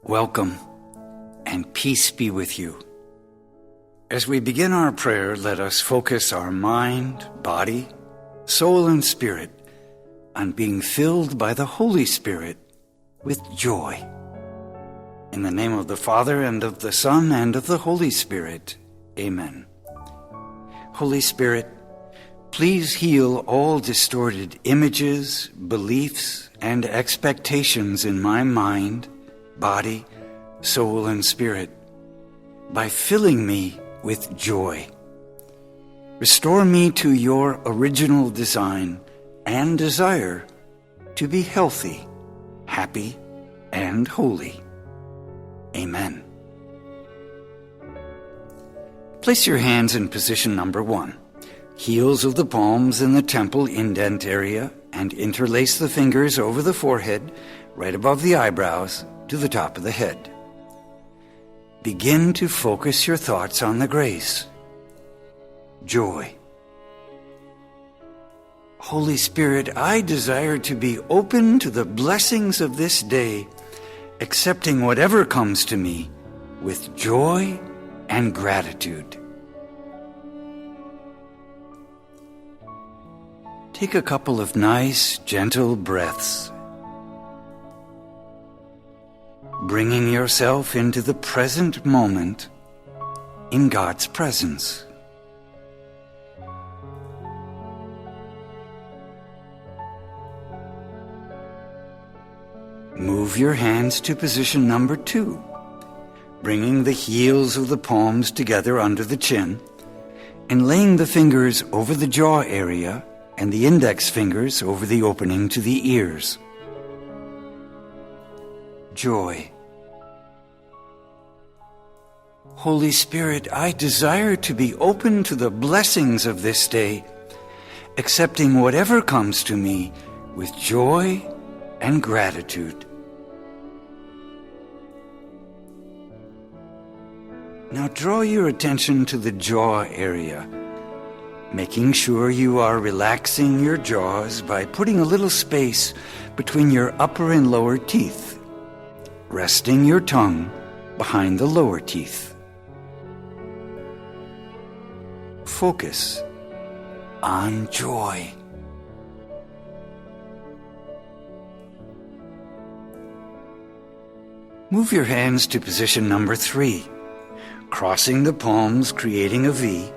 Welcome, and peace be with you. As we begin our prayer, let us focus our mind, body, soul, and spirit on being filled by the Holy Spirit with joy. In the name of the Father, and of the Son, and of the Holy Spirit. Amen. Holy Spirit, please heal all distorted images, beliefs, and expectations in my mind, body, soul, and spirit by filling me with joy. Restore me to your original design and desire to be healthy, happy, and holy. Amen. Place your hands in position number 1. Heels of the palms in the temple indent area, and interlace the fingers over the forehead, right above the eyebrows, to the top of the head. Begin to focus your thoughts on the grace, joy. Holy Spirit, I desire to be open to the blessings of this day, accepting whatever comes to me with joy and gratitude. Take a couple of nice, gentle breaths, bringing yourself into the present moment in God's presence. Move your hands to position number 2, bringing the heels of the palms together under the chin and laying the fingers over the jaw area and the index fingers over the opening to the ears. Joy. Holy Spirit, I desire to be open to the blessings of this day, accepting whatever comes to me with joy and gratitude. Now draw your attention to the jaw area, making sure you are relaxing your jaws by putting a little space between your upper and lower teeth, resting your tongue behind the lower teeth. Focus on joy. Move your hands to position number 3, crossing the palms, creating a V.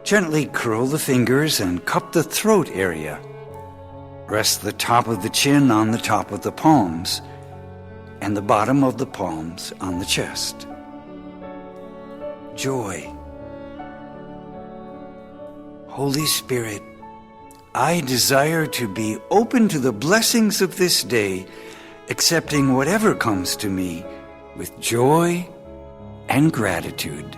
Gently curl the fingers and cup the throat area. Rest the top of the chin on the top of the palms and the bottom of the palms on the chest. Joy. Holy Spirit, I desire to be open to the blessings of this day, accepting whatever comes to me with joy and gratitude.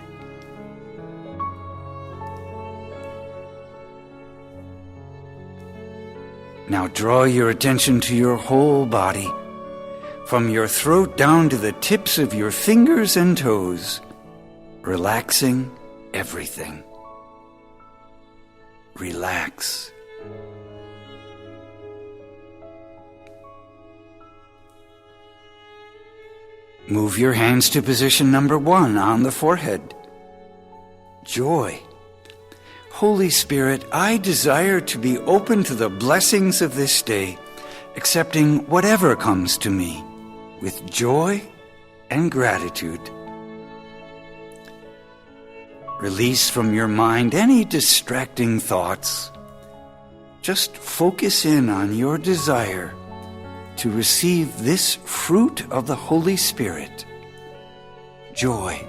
Now draw your attention to your whole body, from your throat down to the tips of your fingers and toes, relaxing everything. Relax. Move your hands to position number 1 on the forehead. Joy. Holy Spirit, I desire to be open to the blessings of this day, accepting whatever comes to me with joy and gratitude. Release from your mind any distracting thoughts. Just focus in on your desire to receive this fruit of the Holy Spirit, joy.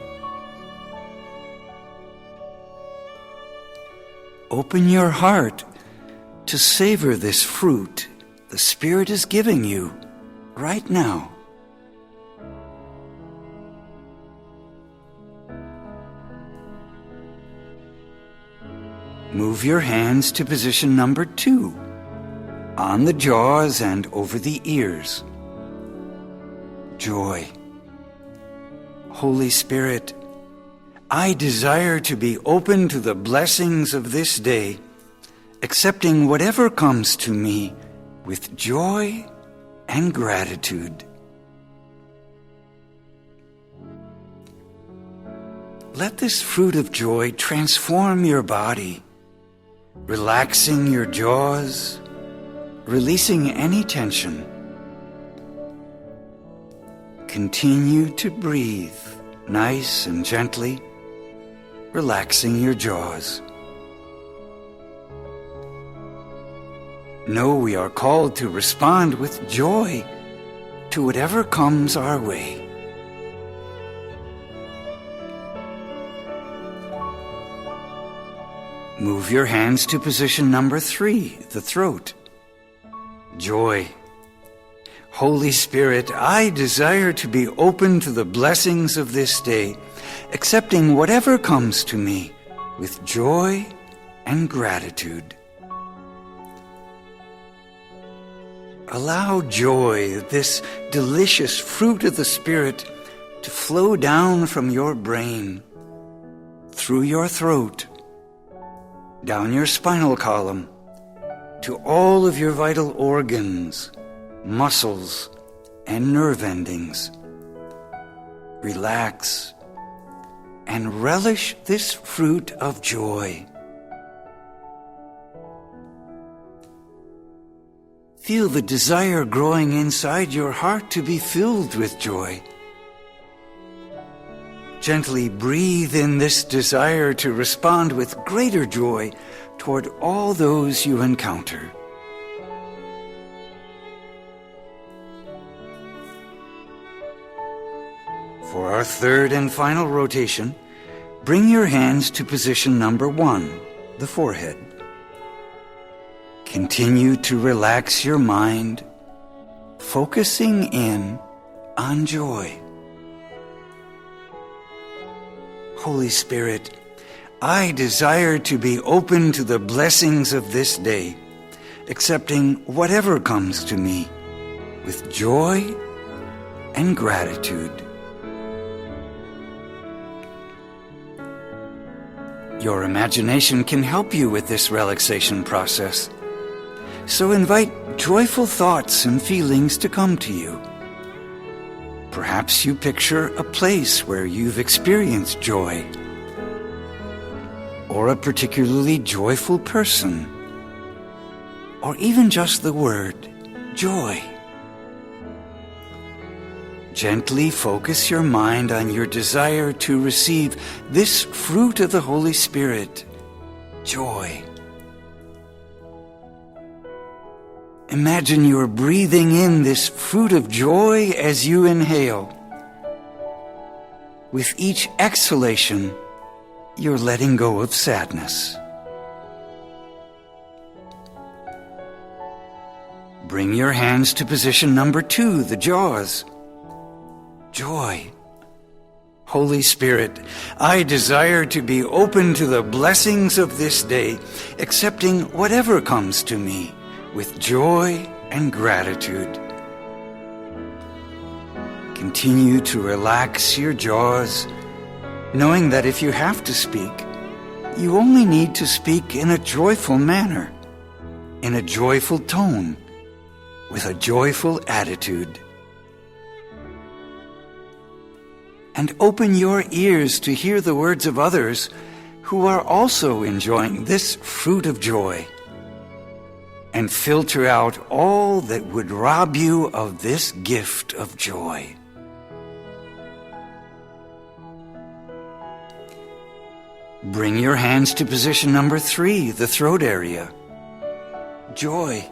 Open your heart to savor this fruit the Spirit is giving you right now. Move your hands to position number 2, on the jaws and over the ears. Joy. Holy Spirit, I desire to be open to the blessings of this day, accepting whatever comes to me with joy and gratitude. let this fruit of joy transform your body, relaxing your jaws, releasing any tension. Continue to breathe nice and gently, relaxing your jaws. Know we are called to respond with joy to whatever comes our way. Move your hands to position number 3, the throat. Joy. Holy Spirit, I desire to be open to the blessings of this day, accepting whatever comes to me with joy and gratitude. Allow joy, this delicious fruit of the Spirit, to flow down from your brain, through your throat, down your spinal column, to all of your vital organs, muscles, and nerve endings. Relax and relish this fruit of joy. Feel the desire growing inside your heart to be filled with joy. Gently breathe in this desire to respond with greater joy toward all those you encounter. For our third and final rotation, bring your hands to position number 1, the forehead. Continue to relax your mind, focusing in on joy. Holy Spirit, I desire to be open to the blessings of this day, accepting whatever comes to me with joy and gratitude. Your imagination can help you with this relaxation process. So invite joyful thoughts and feelings to come to you. Perhaps you picture a place where you've experienced joy, or a particularly joyful person, or even just the word joy. Gently focus your mind on your desire to receive this fruit of the Holy Spirit, joy. Imagine you're breathing in this fruit of joy as you inhale. With each exhalation, you're letting go of sadness. Bring your hands to position number 2, the jaws. Joy. Holy Spirit, I desire to be open to the blessings of this day, accepting whatever comes to me with joy and gratitude. Continue to relax your jaws, knowing that if you have to speak, you only need to speak in a joyful manner, in a joyful tone, with a joyful attitude. And open your ears to hear the words of others who are also enjoying this fruit of joy, and filter out all that would rob you of this gift of joy. Bring your hands to position number 3, the throat area. Joy.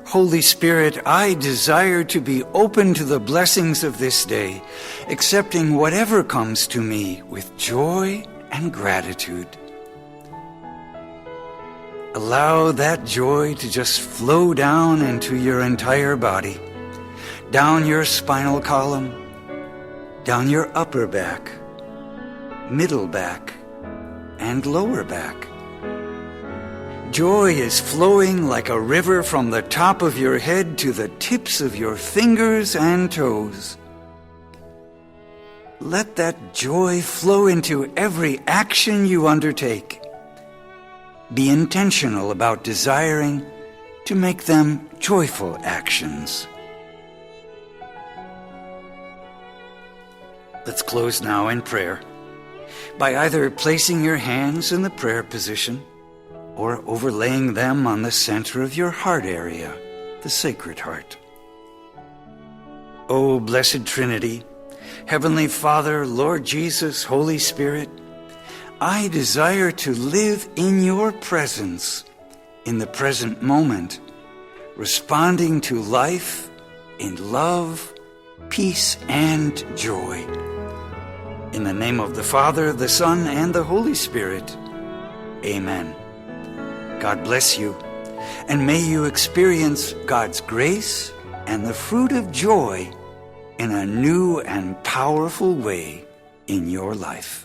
Holy Spirit, I desire to be open to the blessings of this day, accepting whatever comes to me with joy and gratitude. Allow that joy to just flow down into your entire body, down your spinal column, down your upper back, middle back, and lower back. Joy is flowing like a river from the top of your head to the tips of your fingers and toes. Let that joy flow into every action you undertake. Be intentional about desiring to make them joyful actions. Let's close now in prayer. by either placing your hands in the prayer position or overlaying them on the center of your heart area, the Sacred Heart. O Blessed Trinity, Heavenly Father, Lord Jesus, Holy Spirit, I desire to live in your presence in the present moment, responding to life in love, peace, and joy. In the name of the Father, the Son, and the Holy Spirit, amen. God bless you, and may you experience God's grace and the fruit of joy in a new and powerful way in your life.